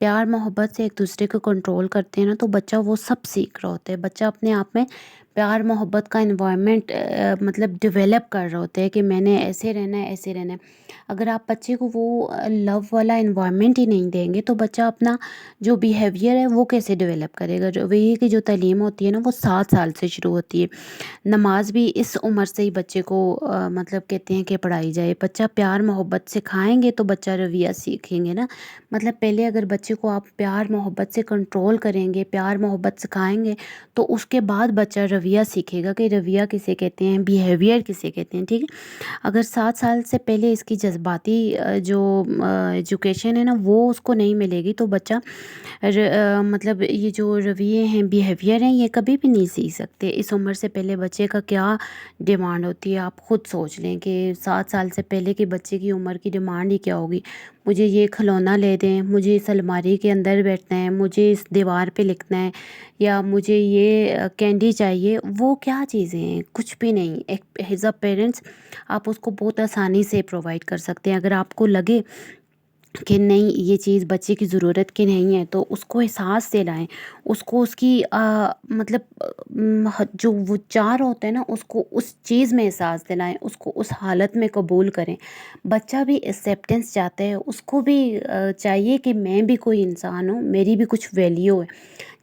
پیار محبت سے ایک دوسرے کو کنٹرول کرتے ہیں نا، تو بچہ وہ سب سیکھ رہا ہوتا ہے۔ بچہ اپنے آپ میں پیار محبت کا انوائرمنٹ مطلب ڈیولپ کر رہا ہوتا ہے کہ میں نے ایسے رہنا ہے، ایسے رہنا ہے۔ اگر آپ بچے کو وہ لو والا انوائرمنٹ ہی نہیں دیں گے تو بچہ اپنا جو بیہیویئر ہے وہ کیسے ڈیولپ کرے گا؟ جو وہی کہ جو تعلیم ہوتی ہے نا وہ 7 سال سے شروع ہوتی ہے۔ نماز بھی اس عمر سے ہی بچے کو مطلب کہتے ہیں کہ پڑھائی جائے۔ بچہ پیار محبت سکھائیں گے تو بچہ رویہ سیکھیں گے نا۔ مطلب پہلے اگر بچے کو آپ پیار محبت سے کنٹرول کریں گے، پیار محبت سکھائیں گے، تو اس کے بعد بچہ رویہ سیکھے گا کہ رویہ کسے کہتے ہیں، بیہیویئر کسے کہتے ہیں، ٹھیک ہے۔ اگر 7 سال سے پہلے اس کی جذباتی جو ایجوکیشن ہے نا وہ اس کو نہیں ملے گی تو بچہ مطلب یہ جو رویے ہیں، بیہیویئر ہیں، یہ کبھی بھی نہیں سیکھ سکتے۔ اس عمر سے پہلے بچے کا کیا ڈیمانڈ ہوتی ہے، آپ خود سوچ لیں کہ 7 سال سے پہلے کے بچے کی عمر کی ڈیمانڈ ہی کیا ہوگی۔ مجھے یہ کھلونا لے دیں، مجھے اس الماری کے اندر بیٹھنا ہے، مجھے اس دیوار پہ لکھنا ہے، یا مجھے یہ کینڈی چاہیے۔ وہ کیا چیزیں ہیں؟ کچھ بھی نہیں۔ ایک ایز اے پیرنٹس آپ اس کو بہت آسانی سے پرووائڈ کر سکتے ہیں۔ اگر آپ کو لگے کہ نہیں یہ چیز بچے کی ضرورت کی نہیں ہے تو اس کو احساس دلائیں، اس کو اس کی مطلب جو وہ چار ہوتا ہے نا اس کو اس چیز میں احساس دلائیں، اس کو اس حالت میں قبول کریں۔ بچہ بھی ایکسیپٹنس چاہتا ہے، اس کو بھی چاہیے کہ میں بھی کوئی انسان ہوں، میری بھی کچھ ویلیو ہے۔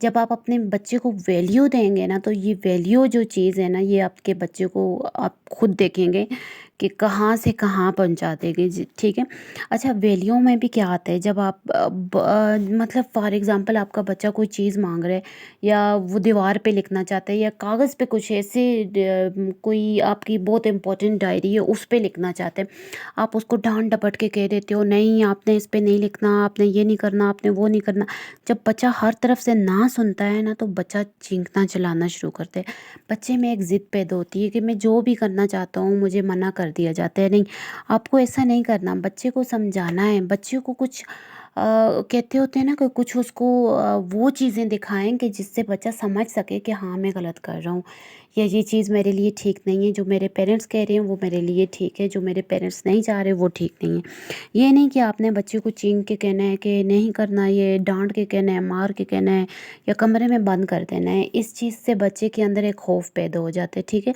جب آپ اپنے بچے کو ویلیو دیں گے نا تو یہ ویلیو جو چیز ہے نا یہ آپ کے بچے کو آپ خود دیکھیں گے کہ کہاں سے کہاں پہنچا دے گی، ٹھیک ہے۔ اچھا ویلیو میں بھی کیا آتا ہے؟ جب آپ مطلب فار ایگزامپل آپ کا بچہ کوئی چیز مانگ رہا ہے یا وہ دیوار پہ لکھنا چاہتا ہے یا کاغذ پہ کچھ ایسے کوئی آپ کی بہت امپورٹنٹ ڈائری ہے اس پہ لکھنا چاہتے ہیں، آپ اس کو ڈانٹ ڈپٹ کے کہہ دیتے ہو نہیں آپ نے اس پہ نہیں لکھنا، آپ نے یہ نہیں کرنا، آپ نے وہ نہیں کرنا۔ جب بچہ ہر طرف سے نہ سنتا ہے نا تو بچہ چینکنا چلانا شروع کرتا ہے۔ بچے میں ایک ضد پیدا ہوتی ہے کہ میں جو بھی کرنا چاہتا ہوں مجھے منع کر دیا جاتا ہے۔ نہیں، آپ کو ایسا نہیں کرنا، بچے کو سمجھانا ہے، بچے کو کچھ کہتے ہوتے ہیں نا کہ کچھ اس کو وہ چیزیں دکھائیں کہ جس سے بچہ سمجھ سکے کہ ہاں میں غلط کر رہا ہوں، یا یہ چیز میرے لیے ٹھیک نہیں ہے، جو میرے پیرنٹس کہہ رہے ہیں وہ میرے لیے ٹھیک ہے، جو میرے پیرنٹس نہیں چاہ رہے وہ ٹھیک نہیں ہے۔ یہ نہیں کہ آپ نے بچے کو چینک کے کہنا ہے کہ نہیں کرنا، یہ ڈانٹ کے کہنا ہے، مار کے کہنا ہے، یا کمرے میں بند کر دینا ہے۔ اس چیز سے بچے کے اندر ایک خوف پیدا ہو جاتا ہے، ٹھیک ہے۔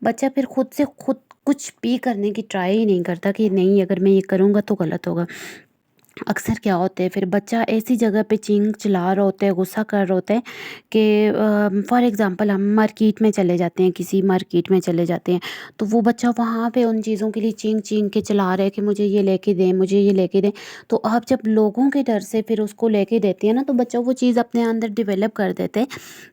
بچہ پھر خود سے خود کچھ بھی کرنے کی ٹرائی ہی نہیں کرتا کہ نہیں اگر میں یہ کروں گا تو غلط ہوگا۔ اکثر کیا ہوتا ہے پھر بچہ ایسی جگہ پہ چینک چلا رہا ہوتا ہے، غصہ کر رہا ہوتا ہے کہ فار ایگزامپل ہم مارکیٹ میں چلے جاتے ہیں، کسی مارکیٹ میں چلے جاتے ہیں تو وہ بچہ وہاں پہ ان چیزوں کے لیے چینک چینک کے چلا رہا ہے کہ مجھے یہ لے کے دیں، مجھے یہ لے کے دیں۔ تو آپ جب لوگوں کے ڈر سے پھر اس کو لے کے دیتے ہیں نا تو بچہ وہ چیز اپنے اندر ڈیولپ کر دیتے ہیں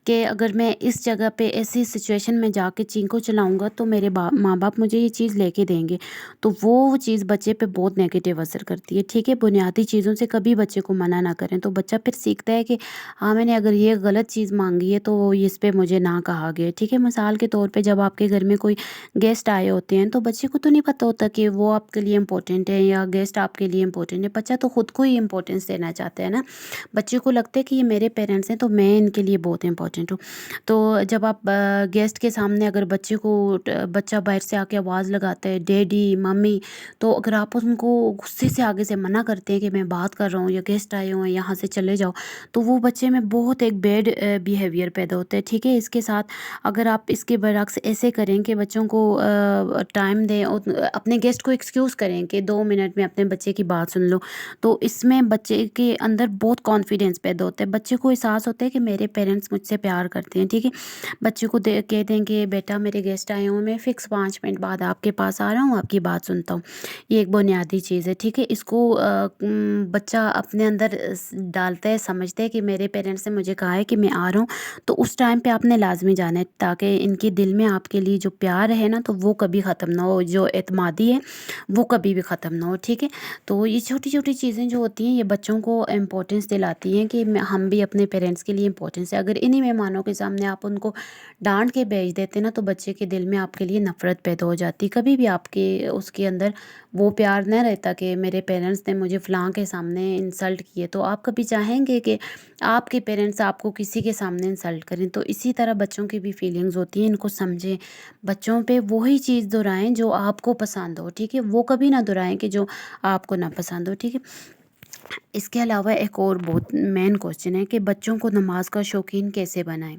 کہ اگر میں اس جگہ پہ ایسی سچویشن میں جا کے چینکو چلاؤں گا تو میرے ماں باپ مجھے یہ چیز لے کے دیں گے، تو وہ چیز بچے پہ بہت نیگیٹو اثر کرتی ہے، ٹھیک ہے۔ بنیادی چیزوں سے کبھی بچے کو منع نہ کریں تو بچہ پھر سیکھتا ہے کہ ہاں میں نے اگر یہ غلط چیز مانگی ہے تو اس پہ مجھے نہ کہا گیا، ٹھیک ہے۔ مثال کے طور پہ جب آپ کے گھر میں کوئی گیسٹ آئے ہوتے ہیں تو بچے کو تو نہیں پتہ ہوتا کہ وہ آپ کے لیے امپورٹنٹ ہے یا گیسٹ آپ کے لیے امپورٹنٹ ہے، بچہ تو خود کو ہی امپورٹنس دینا چاہتا ہے نا۔ بچے کو لگتا ہے کہ یہ میرے پیرنٹس ہیں تو میں ان کے لیے بہت امپورٹنٹ ہوں۔ تو جب آپ گیسٹ کے سامنے اگر بچہ باہر سے آ کے آواز لگاتا ہے ڈیڈی ممی، تو اگر آپ ان کو غصے سے آگے سے منع کرتے ہیں کہ میں بات کر رہا ہوں یا گیسٹ آئے ہوئے ہیں یہاں سے چلے جاؤ، تو وہ بچے میں بہت ایک بیڈ بیہیویئر پیدا ہوتا ہے، ٹھیک ہے۔ اس کے ساتھ اگر آپ اس کے برعکس ایسے کریں کہ بچوں کو ٹائم دیں اور اپنے گیسٹ کو ایکسکیوز کریں کہ 2 منٹ میں اپنے بچے کی بات سن لو، تو اس میں بچے کے اندر بہت کانفیڈینس پیدا ہوتا ہے، بچے کو احساس ہوتا ہے کہ میرے پیرنٹس مجھ سے پیار کرتے ہیں، ٹھیک ہے۔ بچے کو کہہ دیں کہ بیٹا میرے گیسٹ آئے ہوں، میں فکس 5 منٹ بعد آپ کے پاس آ رہا ہوں، آپ کی بات سنتا ہوں۔ یہ ایک بنیادی چیز ہے، ٹھیک ہے۔ اس کو بچہ اپنے اندر ڈالتا ہے، سمجھتا ہے کہ میرے پیرنٹس نے مجھے کہا ہے کہ میں آ رہا ہوں، تو اس ٹائم پہ آپ نے لازمی جانا ہے تاکہ ان کے دل میں آپ کے لیے جو پیار ہے نا تو وہ کبھی ختم نہ ہو، جو اعتمادی ہے وہ کبھی بھی ختم نہ ہو، ٹھیک ہے۔ تو یہ چھوٹی چھوٹی چیزیں جو ہوتی ہیں یہ بچوں کو امپورٹنس دلاتی ہیں کہ ہم بھی اپنے پیرنٹس کے لیے امپورٹنس ہے۔ اگر انہی مہمانوں کے سامنے آپ ان کو ڈانٹ کے بھیج دیتے نا تو بچے کے دل میں آپ کے لیے نفرت پیدا ہو جاتی، کبھی بھی آپ کے اس کے اندر وہ پیار نہ رہتا کہ میرے پیرنٹس نے مجھے فلاں کے سامنے انسلٹ کیے، تو آپ کبھی چاہیں گے کہ آپ کے پیرنٹس آپ کو کسی کے سامنے انسلٹ کریں؟ تو اسی طرح بچوں کی بھی فیلنگز ہوتی ہیں، ان کو سمجھیں، بچوں پہ وہی چیز دہرائیں جو آپ کو پسند ہو، ٹھیک ہے، وہ کبھی نہ دہرائیں کہ جو آپ کو نہ پسند ہو، ٹھیک ہے۔ اس کے علاوہ ایک اور بہت مین کوشچن ہے کہ بچوں کو نماز کا شوقین کیسے بنائیں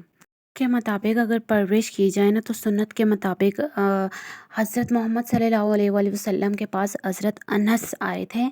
کے مطابق اگر پرورش کی جائے نا تو سنت کے مطابق حضرت محمد صلی اللہ علیہ وآلہ وسلم کے پاس حضرت انس آئے تھے.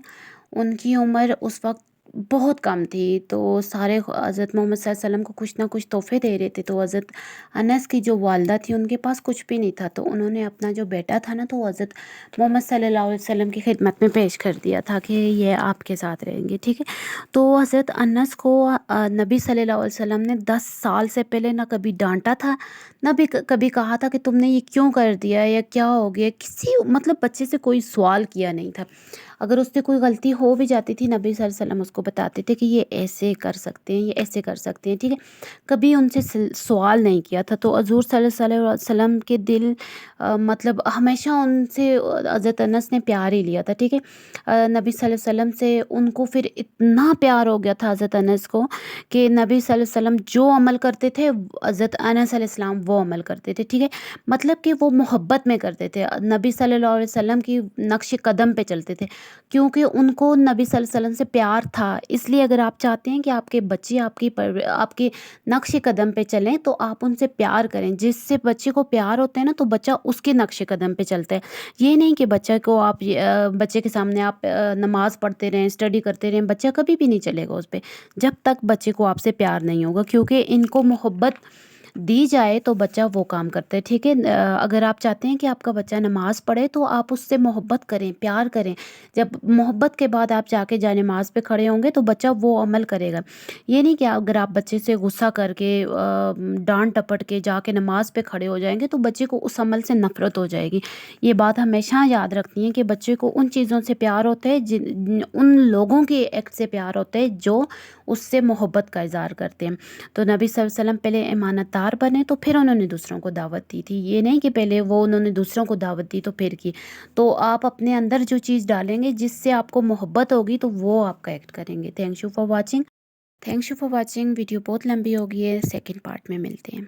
ان کی عمر اس وقت بہت کم تھی، تو سارے حضرت محمد صلی اللہ علیہ وسلم کو کچھ نہ کچھ تحفے دے رہے تھے. تو حضرت انس کی جو والدہ تھی ان کے پاس کچھ بھی نہیں تھا، تو انہوں نے اپنا جو بیٹا تھا نا تو وہ حضرت محمد صلی اللہ علیہ وسلم کی خدمت میں پیش کر دیا تھا کہ یہ آپ کے ساتھ رہیں گے، ٹھیک ہے. تو حضرت انس کو نبی صلی اللہ علیہ وسلم نے 10 سال سے پہلے نہ کبھی ڈانٹا تھا، نہ بھی کبھی کہا تھا کہ تم نے یہ کیوں کر دیا یا کیا ہو گیا. کسی مطلب بچے سے کوئی سوال کیا نہیں تھا. اگر اس سے کوئی غلطی ہو بھی جاتی تھی نبی صلی اللہ علیہ وسلم اس کو بتاتے تھے کہ یہ ایسے کر سکتے ہیں، یہ ایسے کر سکتے ہیں، ٹھیک ہے. کبھی ان سے سوال نہیں کیا تھا. تو حضور صلی اللہ علیہ وسلم کے دل مطلب ہمیشہ ان سے حضرت انس نے پیار ہی لیا تھا، ٹھیک ہے. نبی صلی اللہ علیہ وسلم سے ان کو پھر اتنا پیار ہو گیا تھا حضرت انس کو کہ نبی صلی اللہ علیہ وسلم جو عمل کرتے تھے حضرت انس علیہ السلام وہ عمل کرتے تھے، ٹھیک ہے. مطلب کہ وہ محبت میں کرتے تھے، نبی صلی اللہ علیہ وسلم کی نقش قدم پہ چلتے تھے کیونکہ ان کو نبی صلی اللہ علیہ وسلم سے پیار تھا. اس لیے اگر آپ چاہتے ہیں کہ آپ کے بچے آپ کے نقش قدم پہ چلیں تو آپ ان سے پیار کریں. جس سے بچے کو پیار ہوتا ہے نا تو بچہ اس کے نقش قدم پہ چلتا ہے. یہ نہیں کہ بچے کے سامنے آپ نماز پڑھتے رہیں، اسٹڈی کرتے رہیں، بچہ کبھی بھی نہیں چلے گا اس پہ جب تک بچے کو آپ سے پیار نہیں ہوگا. کیونکہ ان کو محبت دی جائے تو بچہ وہ کام کرتا ہے، ٹھیک ہے. اگر آپ چاہتے ہیں کہ آپ کا بچہ نماز پڑھے تو آپ اس سے محبت کریں، پیار کریں. جب محبت کے بعد آپ جا کے نماز پہ کھڑے ہوں گے تو بچہ وہ عمل کرے گا. یہ نہیں کہ اگر آپ بچے سے غصہ کر کے ڈانٹ ٹپٹ کے جا کے نماز پہ کھڑے ہو جائیں گے تو بچے کو اس عمل سے نفرت ہو جائے گی. یہ بات ہمیشہ یاد رکھنی ہے کہ بچے کو ان چیزوں سے پیار ہوتا ہے، ان لوگوں کے ایکٹ سے پیار ہوتا ہے جو اس سے محبت کا اظہار کرتے ہیں. تو نبی صلی اللہ علیہ وسلم پہلے امانت دار بنے تو پھر انہوں نے دوسروں کو دعوت دی تھی. یہ نہیں کہ پہلے انہوں نے دوسروں کو دعوت دی تو پھر کی. تو آپ اپنے اندر جو چیز ڈالیں گے جس سے آپ کو محبت ہوگی تو وہ آپ کا ایکٹ کریں گے. Thank you for watching. Video بہت لمبی ہوگی ہے، سیکنڈ پارٹ میں ملتے ہیں.